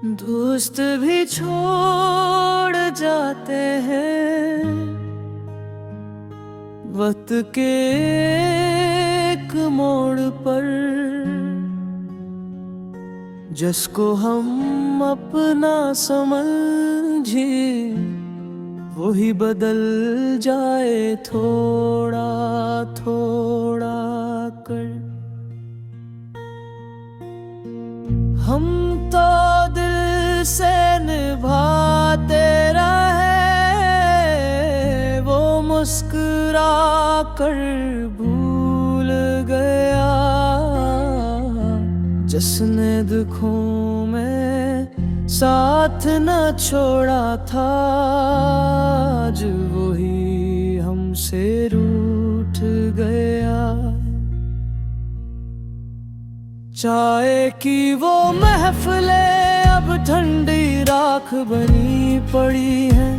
दोस्त भी छोड़ जाते हैं वक्त के एक मोड़ पर, जिसको हम अपना समझे वही बदल जाए थोड़ा थोड़ा कर। हम तो दिल से निभाते रहे, वो मुस्कुरा कर भूल गया जिसने दुखों में साथ न छोड़ा था। आज वही हमसे रूठ गया। चाय की वो महफिलें अब ठंडी राख बनी पड़ी हैं,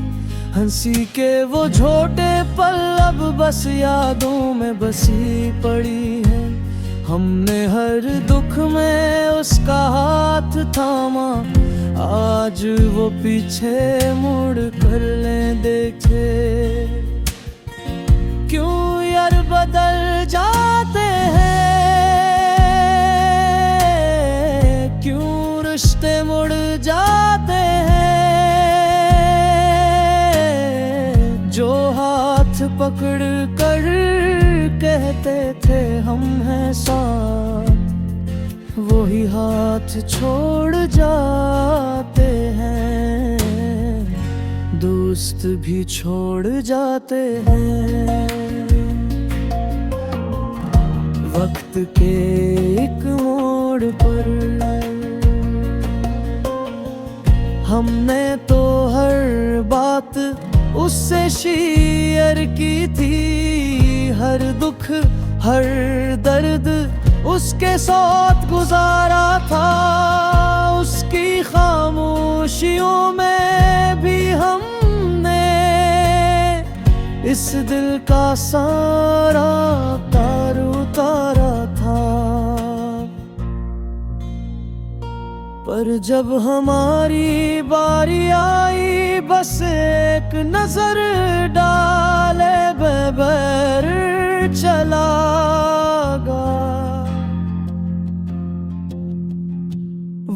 हंसी के वो छोटे पल अब बस यादों में बसी पड़ी हैं। हमने हर दुख में उसका हाथ थामा, आज वो पीछे मुड़ कर ले देखे। क्यों यार बदल जाते हैं, रिश्ते मुड़ जाते हैं। जो हाथ पकड़ कर कहते थे हम हैं साथ, वही हाथ छोड़ जाते हैं। दोस्त भी छोड़ जाते हैं वक्त के एक मोड़ पर। हमने तो हर बात उससे शेयर की थी, हर दुख हर दर्द उसके साथ गुजारा था। उसकी खामोशियों में भी हमने इस दिल का सारा तार उतारा था। पर जब हमारी बारी आई, बस एक नजर डाले बगैर चला गया।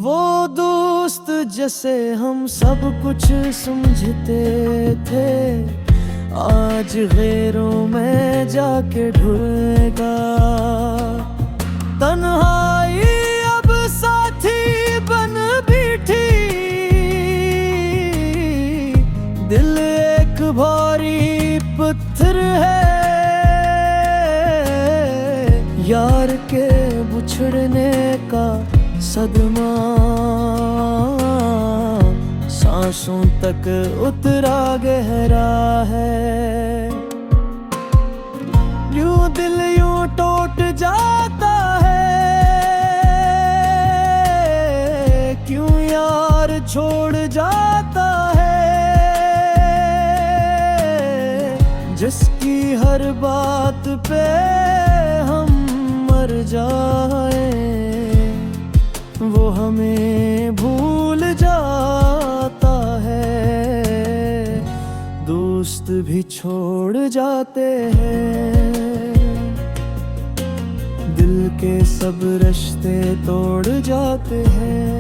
वो दोस्त जैसे हम सब कुछ समझते थे, आज गैरों में जाके ढूंढेगा। तन्हाई अब साथी बन बैठी, दिल एक भारी पत्थर है। यार के बिछड़ने का सदमा सांसों तक उतरा गहरा है। यूं दिल यूं टूट जाता है, क्यों यार छोड़ जाता है। जिसकी हर बात पे हम मर जाए, वो हमें भूल जाता है। दोस्त भी छोड़ जाते हैं, दिल के सब रिश्ते तोड़ जाते हैं।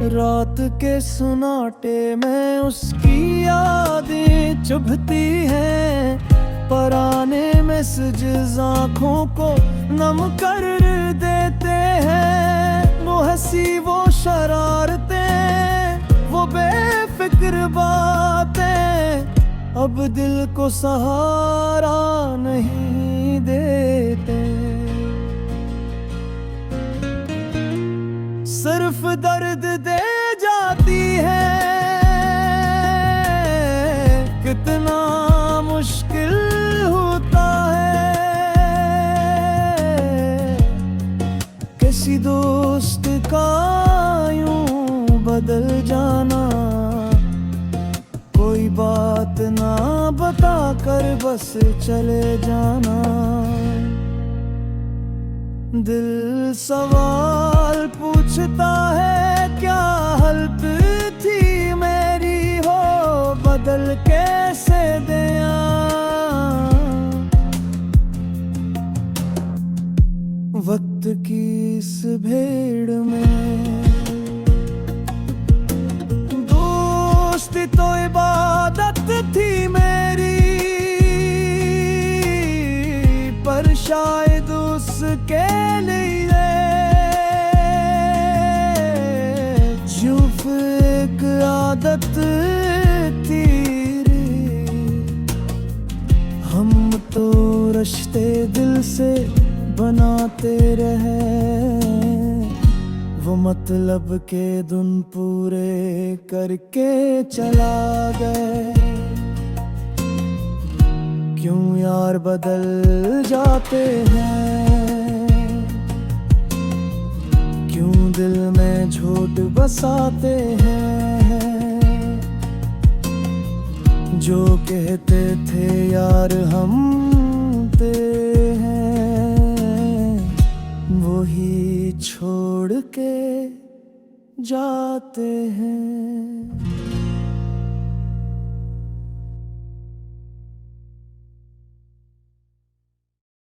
रात के सुनाटे में उसकी यादें चुभती हैं, पराने मैसेज आँखों को नम कर देते हैं। वो हंसी वो शरारतें वो बेफिक्र बातें अब दिल को सहारा नहीं देते। सिर्फ दर्द दे जाती है, कितना मुश्किल होता है किसी दोस्त का यूं बदल बदल जाना, कोई बात ना बता कर बस चले जाना। दिल सवाल पूछता है क्या हल्प थी मेरी, हो बदल कैसे दिया। वक्त की इस भीड़ में दोस्ती तो इबादत थी मेरी, पर शायद उसके लिए जुफ एक आदत थी रे। हम तो रिश्ते दिल से बनाते रहे, वो मतलब के धुन पूरे करके चला गए। क्यों यार बदल जाते हैं, क्यों दिल में झोट बसाते हैं। जो कहते थे यार हम तेरे हैं, वही छोड़ के जाते हैं।